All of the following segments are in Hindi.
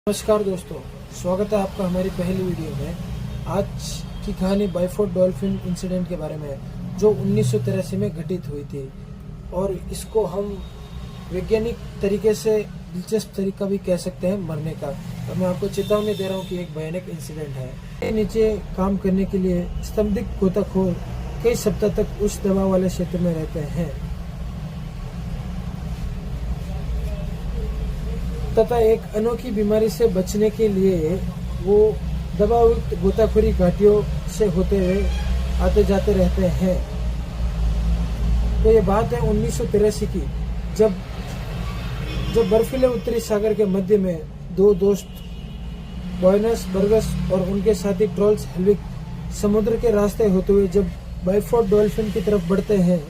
नमस्कार दोस्तों, स्वागत है आपका हमारी पहली वीडियो में। आज की कहानी बाइफोर्ड डॉल्फिन इंसिडेंट के बारे में है, जो 1983 में घटित हुई थी और इसको हम वैज्ञानिक तरीके से दिलचस्प तरीका भी कह सकते हैं मरने का। और मैं आपको चेतावनी दे रहा हूँ कि एक भयानक इंसिडेंट है। नीचे काम करने के लिए स्तंभित गोताखोर कई सप्ताह तक उस दबाव वाले क्षेत्र में रहते हैं तथा एक अनोखी बीमारी से बचने के लिए वो दबावयुक्त गोताखोरी घाटियों से होते हुए आते जाते रहते हैं। तो ये बात है 1983 की, जब बर्फीले उत्तरी सागर के मध्य में दो दोस्त बॉयनस बर्गस और उनके साथी ट्रोल्स हेल्विक समुद्र के रास्ते होते हुए जब बाइफोर्ड डॉल्फिन की तरफ बढ़ते हैं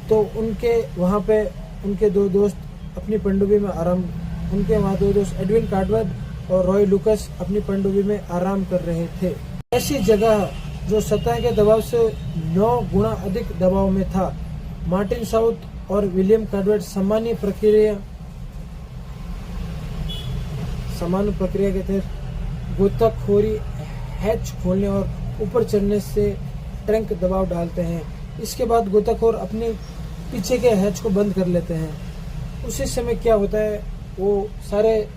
तो उनके दो दोस्त अपनी पनडुब्बी में एडविन कार्डवेल और रॉय लुकस अपनी पनडुब्बी में आराम कर रहे थे। ऐसी जगह जो सतह के दबाव से 9 गुना अधिक दबाव में था। मार्टिन साउथ और विलियम कार्डवेल सामान्य प्रक्रिया के तहत गोताखोरी हैच खोलने और ऊपर चढ़ने से टैंक दबाव डालते हैं। इसके बाद गोताखोर अपने पीछे के हैच को बंद कर लेते हैं। उसी समय क्या होता है, वो सारे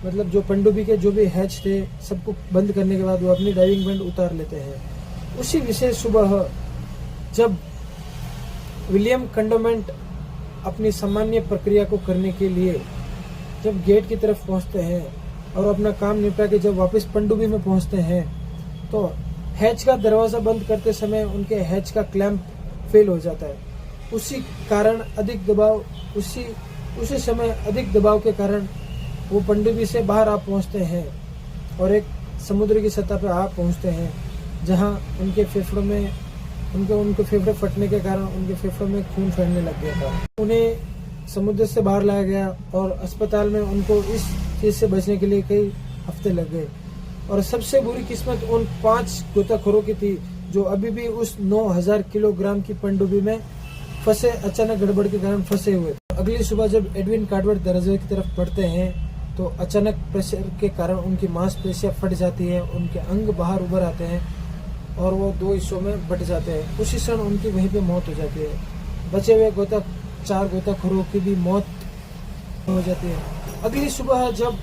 जो पनडुब्बी के जो भी हैच थे सबको बंद करने के बाद वो अपनी डाइविंग बेल्ट उतार लेते हैं। उसी विशेष सुबह जब विलियम कंडोमेंट अपनी सामान्य प्रक्रिया को करने के लिए जब गेट की तरफ पहुंचते हैं और अपना काम निपटा के जब वापस पनडुब्बी में पहुंचते हैं तो हैच का दरवाजा बंद करते समय उनके हैच का क्लैंप फेल हो जाता है। उसी समय अधिक दबाव के कारण वो पनडुब्बी से बाहर आ पहुंचते हैं और एक समुद्र की सतह पर आ पहुंचते हैं, जहां उनके फेफड़ों में उनके फेफड़े फटने के कारण उनके फेफड़ों में खून फैलने लग गया था। उन्हें समुद्र से बाहर लाया गया और अस्पताल में उनको इस चीज से बचने के लिए कई हफ्ते लग गए। और सबसे बुरी किस्मत उन 5 गोताखोरों की थी जो अभी भी उस 9000 किलोग्राम की पनडुब्बी में फंसे अचानक गड़बड़ के कारण फंसे हुए। अगली सुबह जब एडविन कार्डवेल दरवाजे की तरफ बढ़ते हैं तो अचानक प्रेशर के कारण उनकी मांसपेशियां फट जाती है, उनके अंग बाहर उभर आते हैं और वो 2 हिस्सों में बट जाते हैं। उसी क्षण उनकी वहीं पे मौत हो जाती है। बचे हुए 4 गोताखोरों की भी मौत हो जाती है। अगली सुबह जब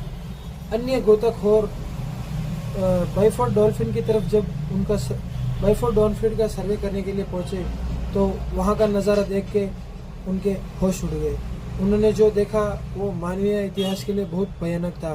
अन्य गोताखोर बाइफोर्ड डॉल्फिन की तरफ बाइफोर्ड डॉल्फिन का सर्वे करने के लिए पहुंचे तो वहां का नज़ारा देख के उनके होश उड़ गए। उन्होंने जो देखा वो मानवीय इतिहास के लिए बहुत भयानक था।